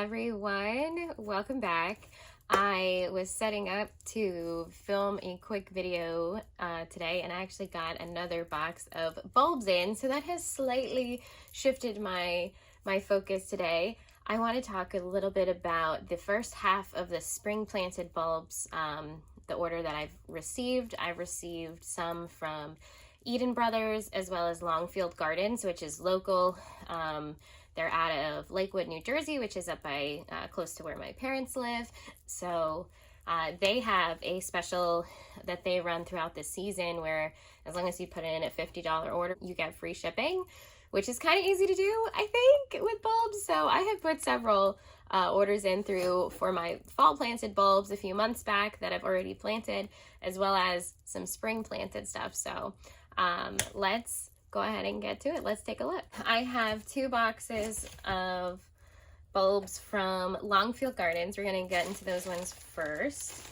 everyone, welcome back. I was setting up to film a quick video today, and I actually got another box of bulbs in, so that has slightly shifted my focus today. I want to talk a little bit about the first half of the spring planted bulbs, the order that I've received. I've received some from Eden Brothers as well as Longfield Gardens, which is local. They're out of Lakewood, New Jersey, which is up by close to where my parents live. So they have a special that they run throughout the season where as long as you put in a $50 order, you get free shipping, which is kind of easy to do, I think, with bulbs. So I have put several orders in through for my fall planted bulbs a few months back that I've already planted, as well as some spring planted stuff. So let's go ahead and get to it. Let's take a look. I have 2 boxes of bulbs from Longfield Gardens. We're going to get into those ones first.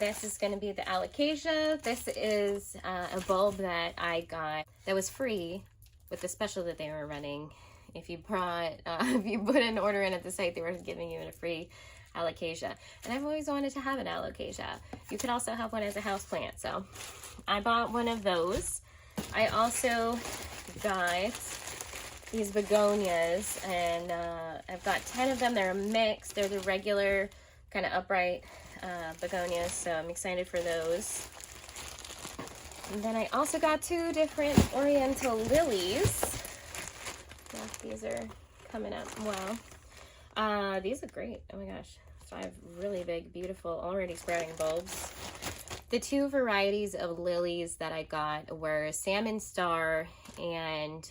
This is going to be the Alocasia. This is a bulb that I got that was free with the special that they were running. If you brought, if you put an order in at the site, they were giving you a free Alocasia. And I've always wanted to have an Alocasia. You could also have one as a house plant. So I bought one of those. I also got these begonias, and I've got 10 of them. They're a mix. They're the regular kind of upright begonias, so I'm excited for those. And then I also got 2 different oriental lilies. These are coming up. Wow. These look great. Oh my gosh. 5 really big, beautiful, already sprouting bulbs. The 2 varieties of lilies that I got were Salmon Star and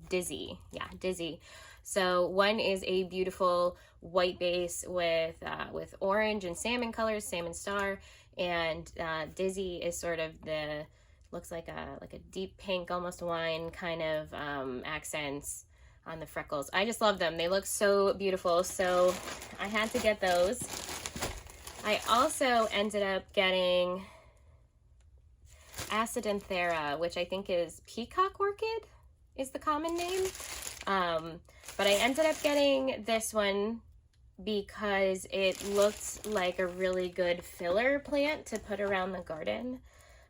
Dizzy. Yeah, Dizzy. So one is a beautiful white base with orange and salmon colors, Salmon Star, and Dizzy is sort of looks like a deep pink, almost wine kind of accents on the freckles. I just love them. They look so beautiful. So I had to get those. I also ended up getting Acidanthera, which I think is Peacock Orchid is the common name. But I ended up getting this one because it looked like a really good filler plant to put around the garden.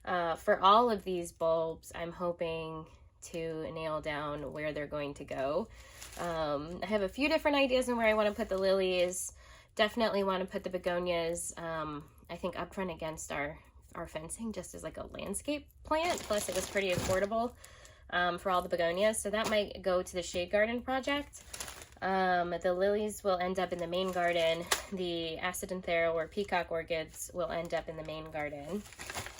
For all of these bulbs, I'm hoping to nail down where they're going to go. I have a few different ideas on where I want to put the lilies. Definitely want to put the begonias, I think up front against our fencing, just as like a landscape plant. Plus it was pretty affordable for all the begonias, so that might go to the shade garden project. The lilies will end up in the main garden. The Acidanthera or Peacock orchids will end up in the main garden.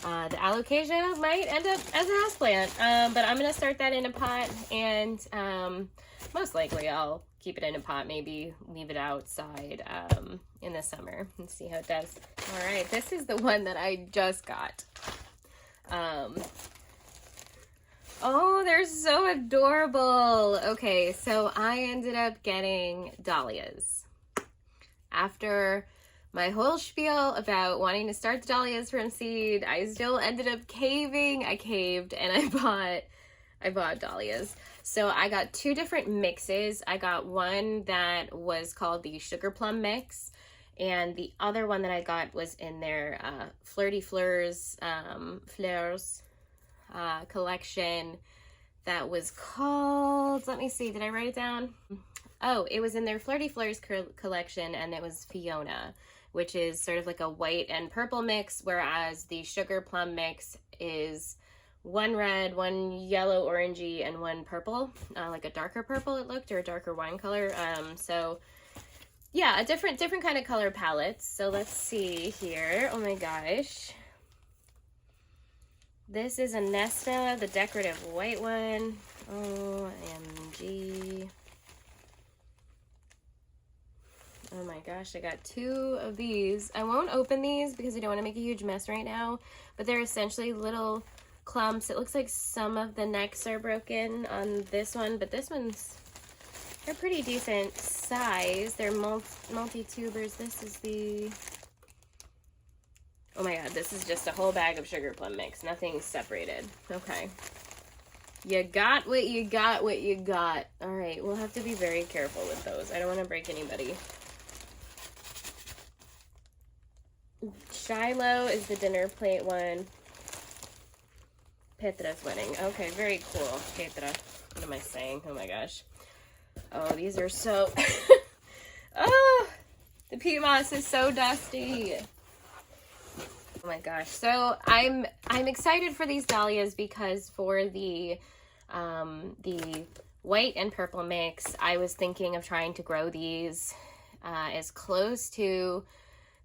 The Alocasia might end up as a houseplant, but I'm going to start that in a pot, and most likely I'll keep it in a pot, maybe leave it outside in the summer and see how it does. All right, this is the one that I just got. Oh, they're so adorable. Okay, so I ended up getting Dahlias. After my whole spiel about wanting to start the Dahlias from seed, I still ended up caving. I caved and I bought Dahlias. So I got 2 different mixes. I got one that was called the Sugar Plum mix, and the other one that I got was in their Flirty Fleurs collection that was called, let me see, did I write it down? Oh, it was in their Flirty Fleurs collection, and it was Fiona, which is sort of like a white and purple mix, whereas the Sugar Plum mix is 1 red, 1 yellow orangey, and 1 purple, like a darker purple it looked, or a darker wine color. So yeah, a different kind of color palettes. So let's see here. Oh my gosh. This is Onesta, the decorative white one. OMG. Oh my gosh, I got 2 of these. I won't open these because I don't want to make a huge mess right now, but they're essentially little clumps. It looks like some of the necks are broken on this one, but this one's, they're pretty decent size. They're multi-tubers. This is the, oh my god, this is just a whole bag of Sugar Plum mix. Nothing's separated. Okay. You got what you got, what you got. All right, we'll have to be very careful with those. I don't want to break anybody. Shiloh is the dinner plate one. Petra's wedding. Okay, very cool. Petra. What am I saying? Oh my gosh. Oh, these are so... Oh, the peat moss is so dusty. Oh my gosh. So I'm excited for these dahlias because for the white and purple mix, I was thinking of trying to grow these as close to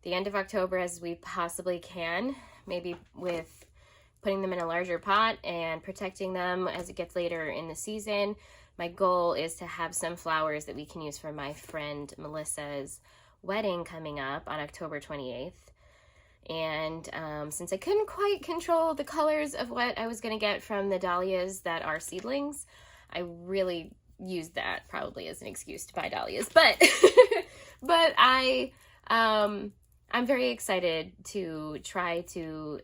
the end of October as we possibly can, maybe with putting them in a larger pot and protecting them as it gets later in the season. My goal is to have some flowers that we can use for my friend Melissa's wedding coming up on October 28th. And since I couldn't quite control the colors of what I was going to get from the dahlias that are seedlings, I really used that probably as an excuse to buy dahlias. But but I'm very excited to try to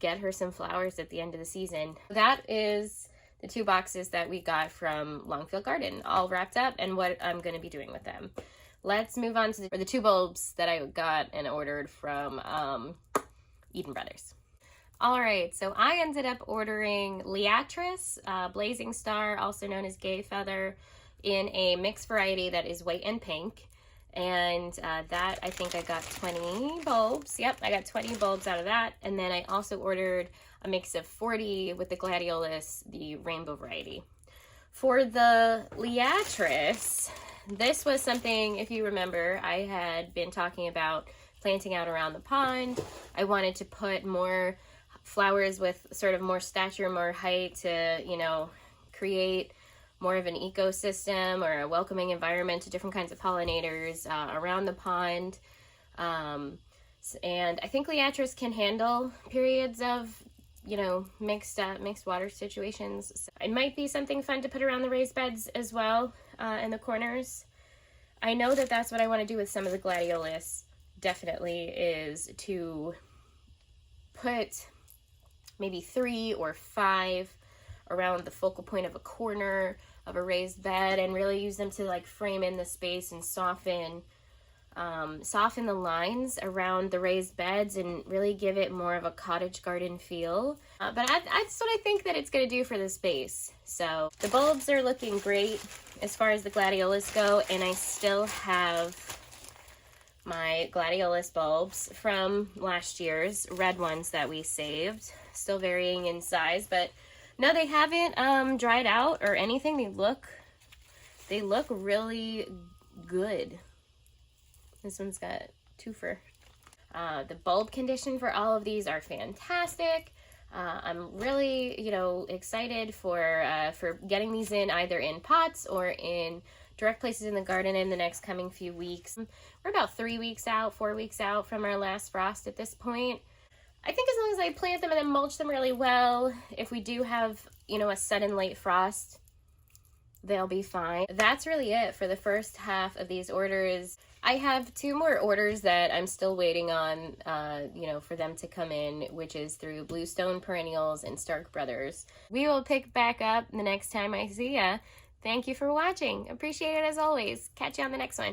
get her some flowers at the end of the season. That is the 2 boxes that we got from Longfield Garden, all wrapped up, and what I'm going to be doing with them. Let's move on to the 2 bulbs that I got and ordered from Eden Brothers. All right, so I ended up ordering Liatris, Blazing Star, also known as Gay Feather, in a mixed variety that is white and pink. And that, I think I got 20 bulbs. Yep, I got 20 bulbs out of that. And then I also ordered a mix of 40 with the Gladiolus, the rainbow variety. For the Liatris, this was something, if you remember, I had been talking about planting out around the pond. I wanted to put more flowers with sort of more stature, more height to, you know, create more of an ecosystem or a welcoming environment to different kinds of pollinators around the pond. And I think Liatris can handle periods of, you know, mixed water situations. So it might be something fun to put around the raised beds as well in the corners. I know that that's what I want to do with some of the Gladiolus, definitely, is to put maybe 3 or 5 around the focal point of a corner of a raised bed and really use them to like frame in the space and soften the lines around the raised beds and really give it more of a cottage garden feel. But that's what I think that it's going to do for the space. So the bulbs are looking great as far as the Gladiolus go, and I still have my Gladiolus bulbs from last year's red ones that we saved, still varying in size, but no, they haven't dried out or anything. They look really good. This one's got twofer. The bulb condition for all of these are fantastic. I'm really, you know, excited for getting these in either in pots or in direct places in the garden in the next coming few weeks. We're about 3 weeks out, 4 weeks out from our last frost at this point. I think as long as I plant them and then mulch them really well, if we do have, you know, a sudden late frost, they'll be fine. That's really it for the first half of these orders. I have 2 more orders that I'm still waiting on, you know, for them to come in, which is through Bluestone Perennials and Stark Brothers. We will pick back up the next time I see ya. Thank you for watching. Appreciate it as always. Catch you on the next one.